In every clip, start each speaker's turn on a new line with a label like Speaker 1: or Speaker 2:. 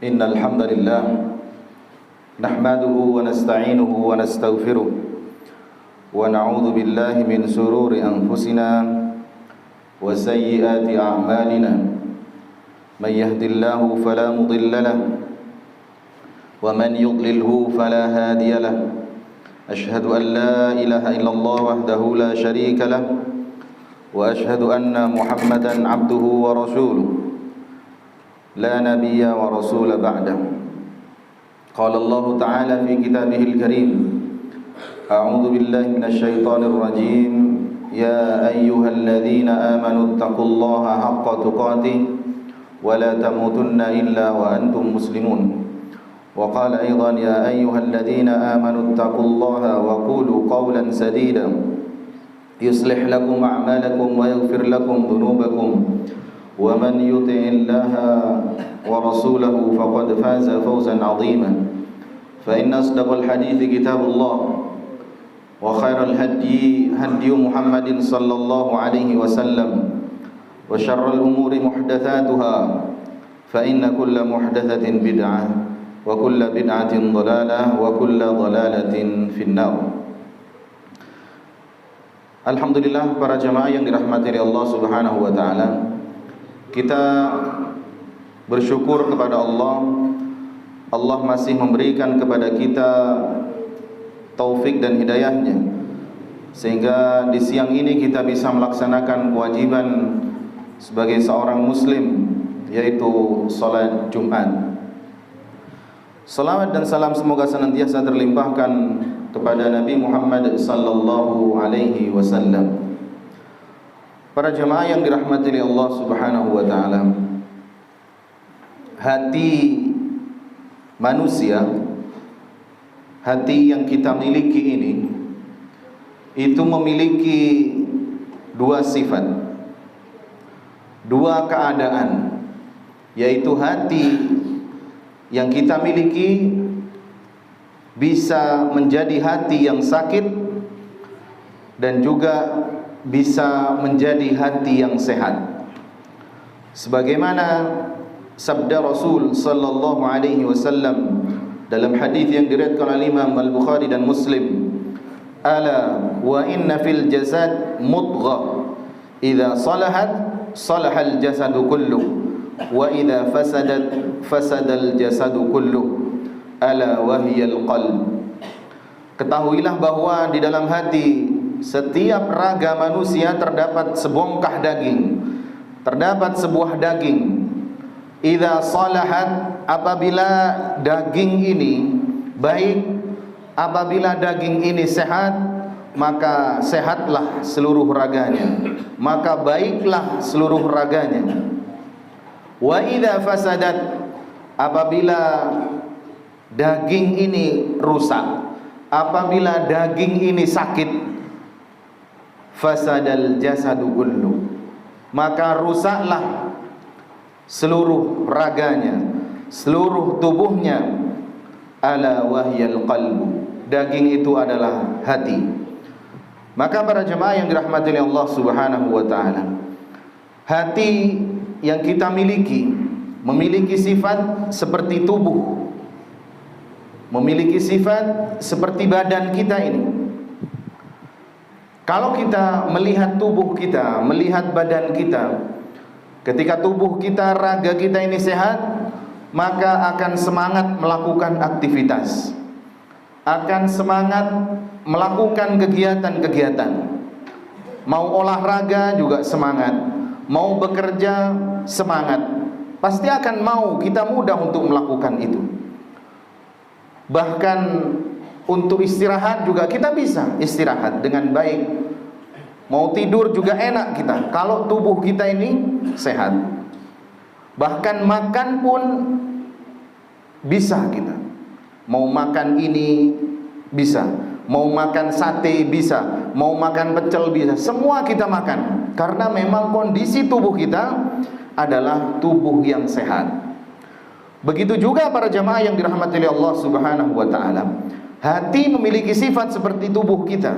Speaker 1: إن الحمد لله نحمده ونستعينه ونستغفره ونعوذ بالله من شرور أنفسنا وسيئات أعمالنا من يهد الله فلا مضل له ومن يضلله فلا هادي له أشهد أن لا إله إلا الله وحده لا شريك له وأشهد أن محمدا عبده ورسوله لا نبي ورسول بعده قال الله تعالى في كتابه الكريم أعوذ بالله من الشيطان الرجيم يا أيها الذين آمنوا اتقوا الله حق تقاته ولا تموتن إلا وأنتم مسلمون وقال أيضا يا أيها الذين آمنوا اتقوا الله وقولوا قولا سديدا يصلح لكم أعمالكم ويغفر لكم ذنوبكم ومن يطع الله ورسوله فقد فاز فوزا عظيما فإن أصدق الحديث كتاب الله وخير الهدي هدي محمد صلى الله عليه وسلم وشر الأمور محدثاتها فإن كل محدثة بدعة وكل بدعة ضلالة وكل ضلالة في النار. Alhamdulillah, para jamaah yang dirahmati oleh Allah Subhanahu wa taala. Kita bersyukur kepada Allah. Allah masih memberikan kepada kita taufik dan hidayahnya, sehingga di siang ini kita bisa melaksanakan kewajiban sebagai seorang muslim, yaitu salat Jumat. Salawat dan salam semoga senantiasa terlimpahkan kepada Nabi Muhammad sallallahu alaihi wasallam. Para jemaah yang dirahmati oleh Allah Subhanahu wa taala, hati manusia, hati yang kita miliki ini itu memiliki dua sifat, dua keadaan, yaitu hati yang kita miliki bisa menjadi hati yang sakit dan juga bisa menjadi hati yang sehat. Sebagaimana sabda Rasul sallallahu alaihi wasallam dalam hadis yang diriwayatkan oleh Imam Al-Bukhari dan Muslim, ala wa inna fil jasad mudghah idza salahat salahal jasadu kulluh wa idza fasadat fasadal jasadu kulluh ala wahyal qalb. Ketahuilah bahwa di dalam hati setiap raga manusia terdapat sebongkah daging, terdapat sebuah daging. Idza salahat, apabila daging ini baik, apabila daging ini sehat, maka sehatlah seluruh raganya, maka baiklah seluruh raganya. Wa idza fasadat, apabila daging ini rusak, apabila daging ini sakit, fasadal jasadu kullu, maka rusaklah seluruh raganya, seluruh tubuhnya. Ala wahyal qalbu, daging itu adalah hati. Maka para jemaah yang dirahmati oleh Allah Subhanahu wa taala, hati yang kita miliki memiliki sifat seperti tubuh, memiliki sifat seperti badan kita ini. Kalau kita melihat tubuh kita, melihat badan kita, ketika tubuh kita, raga kita ini sehat, maka akan semangat melakukan aktivitas, akan semangat melakukan kegiatan-kegiatan. Mau olahraga juga semangat, mau bekerja semangat, pasti akan mau, kita mudah untuk melakukan itu. Bahkan untuk istirahat juga kita bisa istirahat dengan baik. Mau tidur juga enak kita kalau tubuh kita ini sehat. Bahkan makan pun bisa kita. Mau makan ini bisa, mau makan sate bisa, mau makan pecel bisa, semua kita makan. Karena memang kondisi tubuh kita adalah tubuh yang sehat. Begitu juga para jamaah yang dirahmati oleh Allah Subhanahu wa taala. Hati memiliki sifat seperti tubuh kita.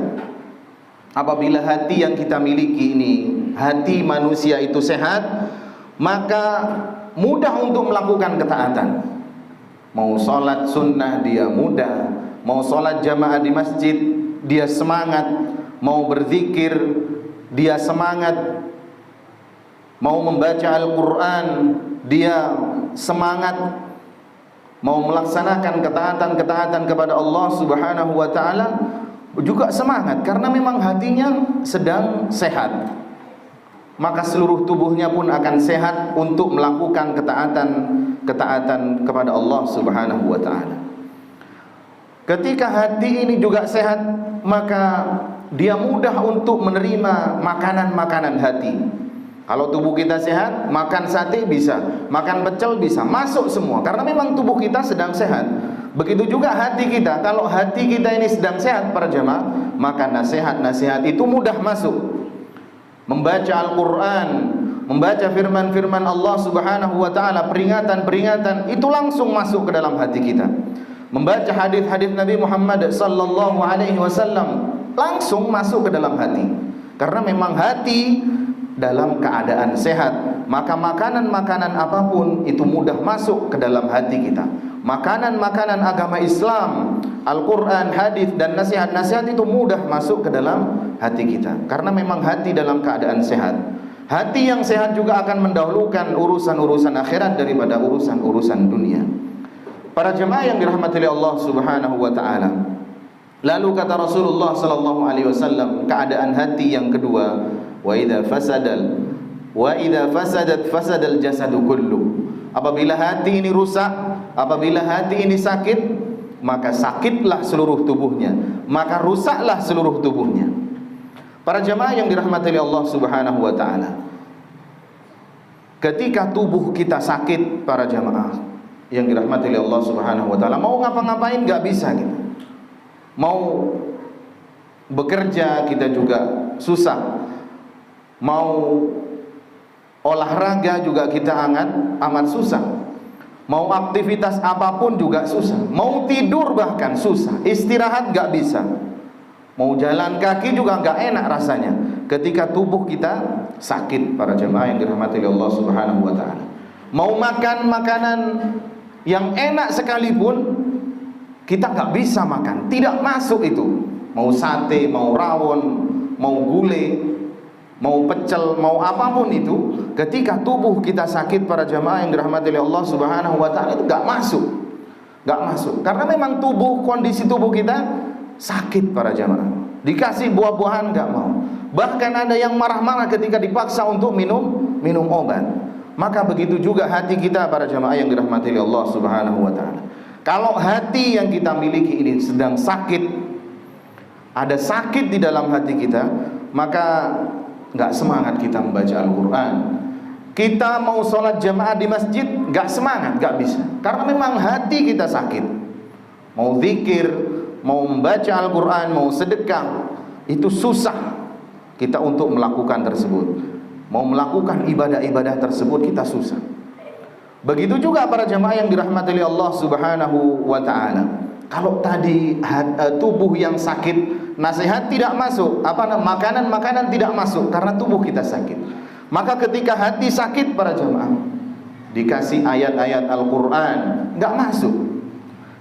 Speaker 1: Apabila hati yang kita miliki ini, hati manusia itu sehat, maka mudah untuk melakukan ketaatan. Mau sholat sunnah dia mudah, mau sholat jamaah di masjid dia semangat, mau berzikir dia semangat, mau membaca Al-Quran dia semangat, mau melaksanakan ketaatan-ketaatan kepada Allah Subhanahu wa ta'ala juga semangat, karena memang hatinya sedang sehat. Maka seluruh tubuhnya pun akan sehat untuk melakukan ketaatan kepada Allah Subhanahu wa ta'ala. Ketika hati ini juga sehat, maka dia mudah untuk menerima makanan-makanan hati. Kalau tubuh kita sehat, makan sate bisa, makan pecel bisa, masuk semua, karena memang tubuh kita sedang sehat. Begitu juga hati kita. Kalau hati kita ini sedang sehat para jamaah, maka nasihat-nasihat itu mudah masuk. Membaca Al-Quran, membaca firman-firman Allah Subhanahu wa ta'ala, peringatan-peringatan itu langsung masuk ke dalam hati kita. Membaca hadis-hadis Nabi Muhammad sallallahu alaihi wasallam langsung masuk ke dalam hati. Karena memang hati dalam keadaan sehat, maka makanan-makanan apapun itu mudah masuk ke dalam hati kita. Makanan-makanan agama Islam, Al-Quran, hadis dan nasihat-nasihat itu mudah masuk ke dalam hati kita. Karena memang hati dalam keadaan sehat. Hati yang sehat juga akan mendahulukan urusan-urusan akhirat daripada urusan-urusan dunia. Para jemaah yang dirahmati oleh Allah Subhanahu wa ta'ala, lalu kata Rasulullah sallallahu alaihi wasallam, keadaan hati yang kedua, wa idza fasadat fasadal jasadu kullu. Apabila hati ini rusak, apabila hati ini sakit, maka sakitlah seluruh tubuhnya, maka rusaklah seluruh tubuhnya. Para jemaah yang dirahmati oleh Allah Subhanahu wa ta'ala, ketika tubuh kita sakit, para jemaah yang dirahmati oleh Allah Subhanahu wa ta'ala, mau ngapa-ngapain gak bisa kita. Mau bekerja kita juga susah. Mau olahraga juga kita amat susah. Mau aktivitas apapun juga susah. Mau tidur bahkan susah. Istirahat gak bisa. Mau jalan kaki juga gak enak rasanya ketika tubuh kita sakit, para jemaah yang dirahmati oleh Allah Subhanahu wa ta'ala. Mau makan makanan yang enak sekalipun kita gak bisa makan, tidak masuk itu. Mau sate, mau rawon, mau gulai, mau pecel, mau apapun itu, ketika tubuh kita sakit, para jamaah yang dirahmati oleh Allah Subhanahu wa ta'ala, itu gak masuk. Gak masuk. Karena memang kondisi tubuh kita sakit, para jamaah. Dikasih buah-buahan gak mau. Bahkan ada yang marah-marah ketika dipaksa untuk minum obat. Maka begitu juga hati kita, para jamaah yang dirahmati oleh Allah Subhanahu wa ta'ala. Kalau hati yang kita miliki ini sedang sakit, ada sakit di dalam hati kita, maka gak semangat kita membaca Al-Quran. Kita mau sholat jamaah di masjid, gak semangat, gak bisa. Karena memang hati kita sakit. Mau zikir, mau membaca Al-Quran, mau sedekah, itu susah kita untuk melakukan tersebut. Mau melakukan ibadah-ibadah tersebut kita susah. Begitu juga para jamaah yang dirahmati oleh Allah Subhanahu wa ta'ala. Kalau tadi tubuh yang sakit, nasihat tidak masuk, makanan-makanan tidak masuk karena tubuh kita sakit. Maka ketika hati sakit, para jamaah, dikasih ayat-ayat Al-Quran, gak masuk.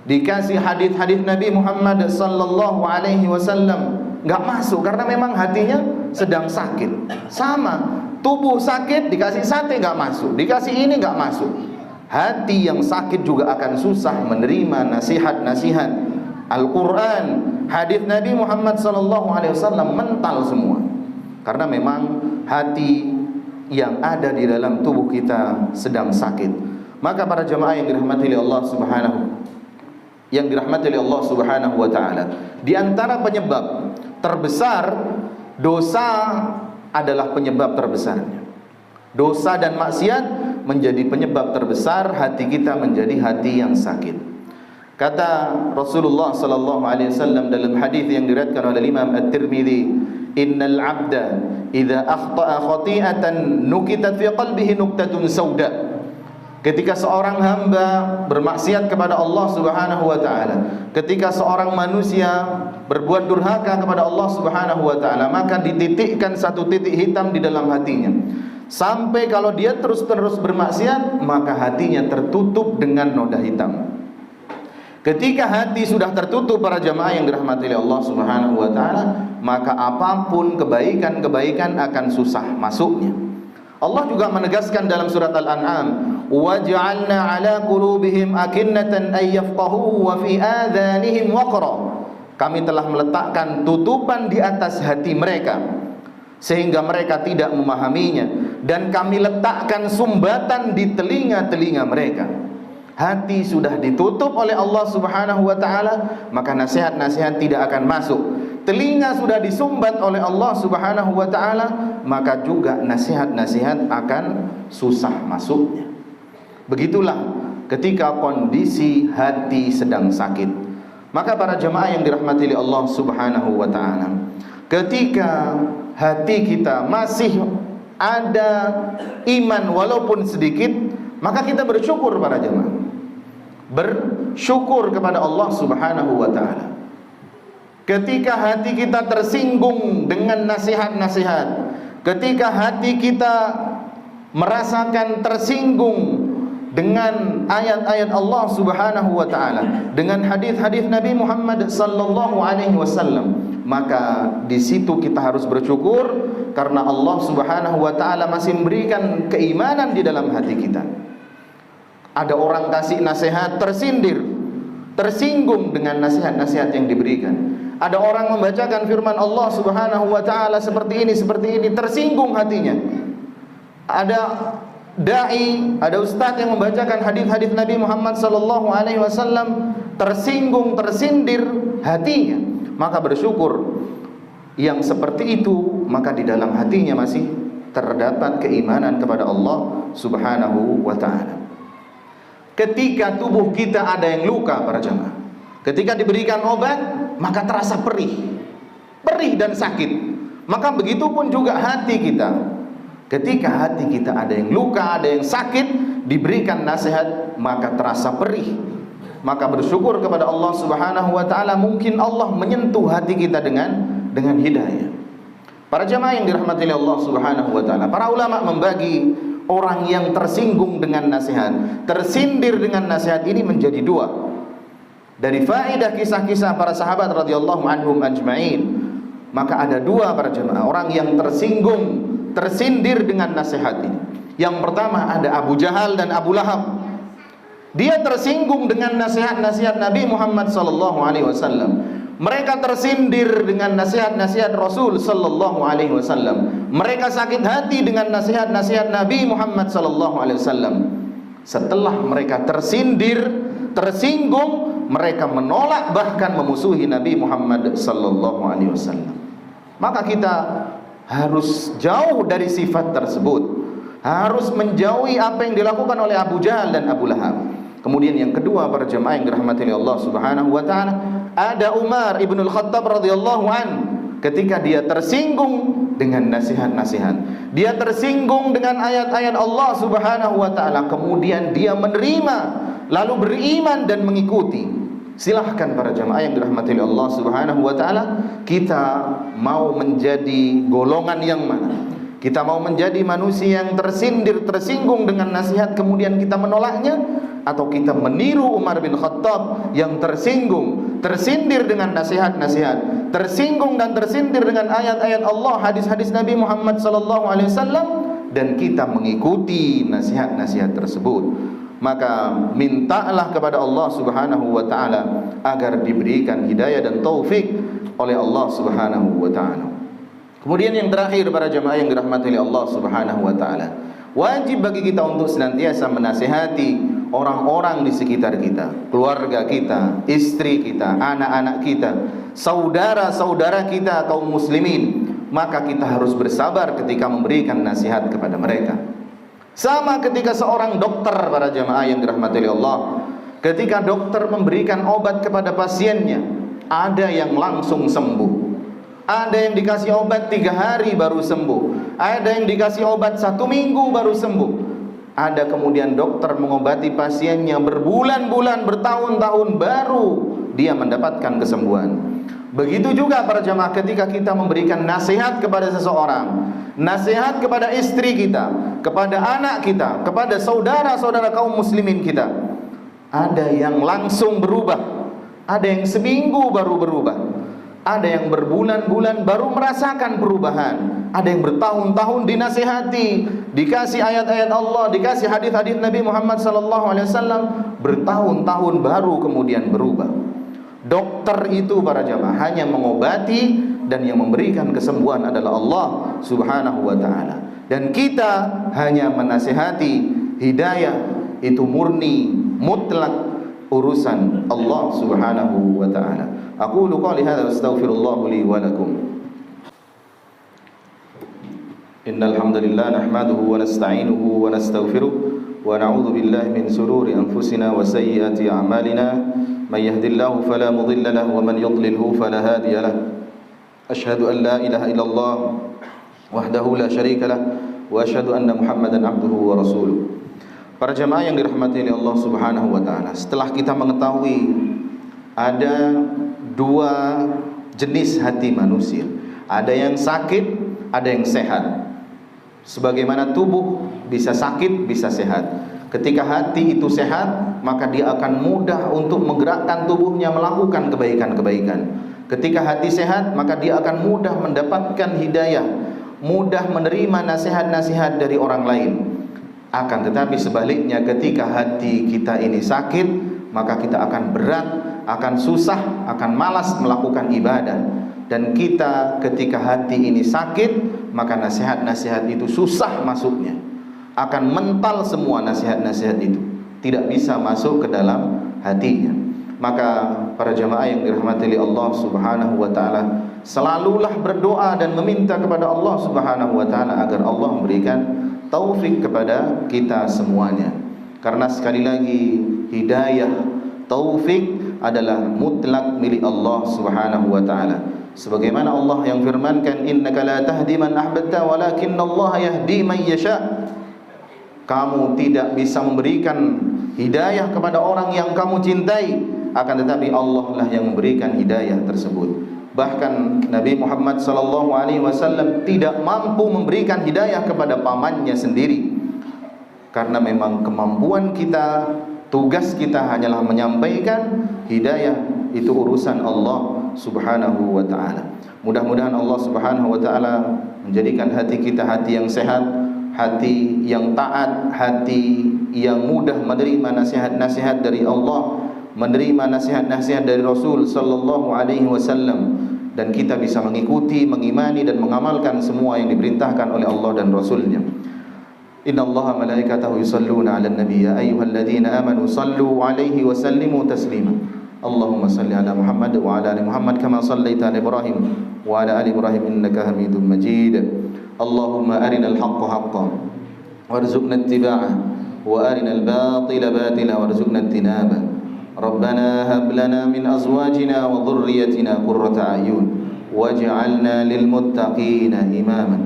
Speaker 1: Dikasih hadis-hadis Nabi Muhammad sallallahu alaihi wasallam, gak masuk karena memang hatinya sedang sakit. Sama, tubuh sakit dikasih sate gak masuk, dikasih ini gak masuk. Hati yang sakit juga akan susah menerima nasihat-nasihat Al-Quran, hadis Nabi Muhammad SAW, mental semua. Karena memang hati yang ada di dalam tubuh kita sedang sakit. Maka para jemaah yang dirahmati oleh Allah Subhanahu wa ta'ala, di antara penyebab terbesar dosa adalah penyebab terbesarnya. Dosa dan maksiat menjadi penyebab terbesar hati kita menjadi hati yang sakit. Kata Rasulullah sallallahu alaihi wasallam dalam hadis yang diriwayatkan oleh Imam At-Tirmidzi, "Innal 'abda idza akhta'a khati'atan nukitat fi qalbihi nuqtatun sauda." Ketika seorang hamba bermaksiat kepada Allah Subhanahu wa ta'ala, ketika seorang manusia berbuat durhaka kepada Allah Subhanahu wa ta'ala, maka dititikkan satu titik hitam di dalam hatinya. Sampai kalau dia terus-terus bermaksiat, maka hatinya tertutup dengan noda hitam. Ketika hati sudah tertutup para jamaah yang dirahmati oleh Allah Subhanahu wa taala, maka apapun kebaikan-kebaikan akan susah masuknya. Allah juga menegaskan dalam surat Al-An'am, وَجَعَلْنَا عَلَى قُلُوبِهِمْ أَكِنَّةً أَن يَفْقَهُوا وَفِي آذَانِهِمْ وَقْرًا. Kami telah meletakkan tutupan di atas hati mereka sehingga mereka tidak memahaminya, dan kami letakkan sumbatan di telinga-telinga mereka. Hati sudah ditutup oleh Allah Subhanahu wa taala, maka nasihat-nasihat tidak akan masuk. Telinga sudah disumbat oleh Allah Subhanahu wa taala, maka juga nasihat-nasihat akan susah masuknya. Begitulah ketika kondisi hati sedang sakit. Maka para jemaah yang dirahmati oleh Allah Subhanahu wa taala, ketika hati kita masih ada iman walaupun sedikit, maka kita bersyukur para jemaah. Bersyukur kepada Allah Subhanahu wa taala. Ketika hati kita tersinggung dengan nasihat-nasihat, ketika hati kita merasakan tersinggung dengan ayat-ayat Allah Subhanahu wa taala, dengan hadis-hadis Nabi Muhammad sallallahu alaihi wasallam, maka di situ kita harus bersyukur karena Allah Subhanahu wa taala masih memberikan keimanan di dalam hati kita. Ada orang kasih nasihat tersindir, tersinggung dengan nasihat-nasihat yang diberikan. Ada orang membacakan firman Allah Subhanahu wa taala seperti ini, tersinggung hatinya. Ada dai, ada ustaz yang membacakan hadis-hadis Nabi Muhammad sallallahu alaihi wasallam, tersinggung, tersindir hatinya. Maka bersyukur yang seperti itu, maka di dalam hatinya masih terdapat keimanan kepada Allah Subhanahu wa taala. Ketika tubuh kita ada yang luka para jemaah, ketika diberikan obat, maka terasa perih dan sakit. Maka begitu pun juga hati kita. Ketika hati kita ada yang luka, ada yang sakit, diberikan nasihat, maka terasa perih. Maka bersyukur kepada Allah Subhanahu wa taala, mungkin Allah menyentuh hati kita dengan hidayah. Para jemaah yang dirahmati Allah Subhanahu wa taala, para ulama membagi orang yang tersinggung dengan nasihat, tersindir dengan nasihat ini menjadi dua. Dari faedah kisah-kisah para sahabat radhiyallahu anhum ajma'in, maka ada dua para jemaah orang yang tersinggung, tersindir dengan nasihat ini. Yang pertama ada Abu Jahal dan Abu Lahab. Dia tersinggung dengan nasihat-nasihat Nabi Muhammad sallallahu alaihi wasallam. Mereka tersindir dengan nasihat-nasihat Rasul sallallahu alaihi wasallam. Mereka sakit hati dengan nasihat-nasihat Nabi Muhammad sallallahu alaihi wasallam. Setelah mereka tersindir, tersinggung, mereka menolak bahkan memusuhi Nabi Muhammad sallallahu alaihi wasallam. Maka kita harus jauh dari sifat tersebut. Harus menjauhi apa yang dilakukan oleh Abu Jahal dan Abu Lahab. Kemudian yang kedua para jemaah yang dirahmati oleh Allah Subhanahu wa taala, ada Umar ibn al-Khattab radhiyallahu an. Ketika dia tersinggung dengan nasihat-nasihat, dia tersinggung dengan ayat-ayat Allah Subhanahu wa taala, kemudian dia menerima lalu beriman dan mengikuti. Silahkan para jemaah yang dirahmati oleh Allah Subhanahu wa taala, kita mau menjadi golongan yang mana? Kita mau menjadi manusia yang tersindir, tersinggung dengan nasihat kemudian kita menolaknya, atau kita meniru Umar bin Khattab yang tersinggung, tersindir dengan nasihat-nasihat, tersinggung dan tersindir dengan ayat-ayat Allah, hadis-hadis Nabi Muhammad sallallahu alaihi wasallam, dan kita mengikuti nasihat-nasihat tersebut. Maka mintalah kepada Allah Subhanahu wa taala agar diberikan hidayah dan taufik oleh Allah Subhanahu wa taala. Kemudian yang terakhir para jemaah yang dirahmati oleh Allah Subhanahu wa taala, wajib bagi kita untuk senantiasa menasihati orang-orang di sekitar kita, keluarga kita, istri kita, anak-anak kita, saudara-saudara kita kaum muslimin. Maka kita harus bersabar ketika memberikan nasihat kepada mereka. Sama ketika seorang dokter para jemaah yang dirahmati oleh Allah, ketika dokter memberikan obat kepada pasiennya, ada yang langsung sembuh. Ada yang dikasih obat 3 hari baru sembuh. Ada yang dikasih obat 1 minggu baru sembuh. Ada kemudian dokter mengobati pasiennya berbulan-bulan, bertahun-tahun baru dia mendapatkan kesembuhan. Begitu juga para jamaah ketika kita memberikan nasihat kepada seseorang, nasihat kepada istri kita, kepada anak kita, kepada saudara-saudara kaum muslimin kita, ada yang langsung berubah. Ada yang seminggu baru berubah. Ada yang berbulan-bulan baru merasakan perubahan. Ada yang bertahun-tahun dinasihati, dikasih ayat-ayat Allah, dikasih hadis-hadis Nabi Muhammad SAW, bertahun-tahun baru kemudian berubah. Dokter itu para jamaah hanya mengobati, dan yang memberikan kesembuhan adalah Allah Subhanahu wa ta'ala. Dan kita hanya menasihati. Hidayah itu murni, mutlak urusan Allah Subhanahu wa ta'ala. Aqulu qali hadza astaghfirullah li wa lakum. Innal hamdalillah nahmaduhu wa nasta'inuhu wa nastaghfiruh wa na'udzu billahi min shururi anfusina wa sayyiati a'malina. May yahdihillahu fala mudilla lahu wa man yudlilhu fala hadiya lahu. Asyhadu an la ilaha illallah wahdahu la syarika lah wa asyhadu anna Muhammadan abduhu wa rasuluh. Para jemaah yang dirahmati oleh Allah Subhanahu wa taala, setelah kita mengetahui ada dua jenis hati manusia, ada yang sakit, ada yang sehat. Sebagaimana tubuh bisa sakit, bisa sehat. Ketika hati itu sehat, maka dia akan mudah untuk menggerakkan tubuhnya melakukan kebaikan-kebaikan. Ketika hati sehat, maka dia akan mudah mendapatkan hidayah, mudah menerima nasihat-nasihat dari orang lain. Akan tetapi sebaliknya, ketika hati kita ini sakit, maka kita akan berat, akan susah, akan malas melakukan ibadah. Dan kita ketika hati ini sakit, maka nasihat-nasihat itu susah masuknya. Akan mental semua nasihat-nasihat itu, tidak bisa masuk ke dalam hatinya. Maka para jemaah yang dirahmati oleh Allah Subhanahu wa taala, selalulah berdoa dan meminta kepada Allah Subhanahu wa taala agar Allah memberikan taufik kepada kita semuanya. Karena sekali lagi, hidayah, taufik adalah mutlak milik Allah Subhanahu wa taala. Sebagaimana Allah yang firmankan, innaka la tahdi man ahbabta walakinallaha yahdi man yasha. Kamu tidak bisa memberikan hidayah kepada orang yang kamu cintai, akan tetapi Allah lah yang memberikan hidayah tersebut. Bahkan Nabi Muhammad SAW tidak mampu memberikan hidayah kepada pamannya sendiri, karena memang kemampuan kita, tugas kita hanyalah menyampaikan. Hidayah itu urusan Allah Subhanahu wa ta'ala. Mudah-mudahan Allah Subhanahu wa ta'ala menjadikan hati kita hati yang sehat, hati yang taat, hati yang mudah menerima nasihat-nasihat dari Allah, menerima nasihat-nasihat dari Rasul sallallahu alaihi wasallam, dan kita bisa mengikuti, mengimani dan mengamalkan semua yang diperintahkan oleh Allah dan Rasulnya. Innallaha malaikatahu yusalluna 'alan nabiy, ya ayyuhalladzina amanu sallu 'alaihi wa sallimu taslima. Allahumma salli ala Muhammad wa ala ali Muhammad kama sallaita ala Ibrahim wa ala ali Ibrahim innaka Hamidum Majid. Allahumma arinal haqqa haqqan warzuqna ittiba'ah wa arinal batila batila warzuqna ijtinabah. Rabbana hab lana min azwajina wa dhurriyyatina qurrata a'yun waj'alna lil muttaqina imama.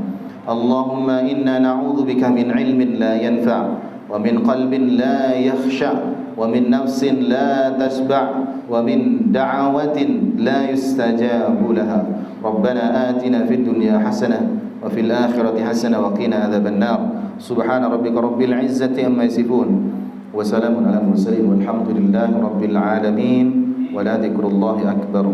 Speaker 1: Allahumma inna na'udzu bika min ilmin la yanfa' wa min qalbin la yakhsha' wa min nafsin la tashba' wa min da'awatin la yustajabu laha. Rabbana atina fid dunya hasanah wa fil akhirati hasanah wa qina adzaban nar. Subhana rabbika rabbil izzati amma yasifun wa salamun alal mursalin walhamdulillahi rabbil alamin wa la dzikrullahi akbar.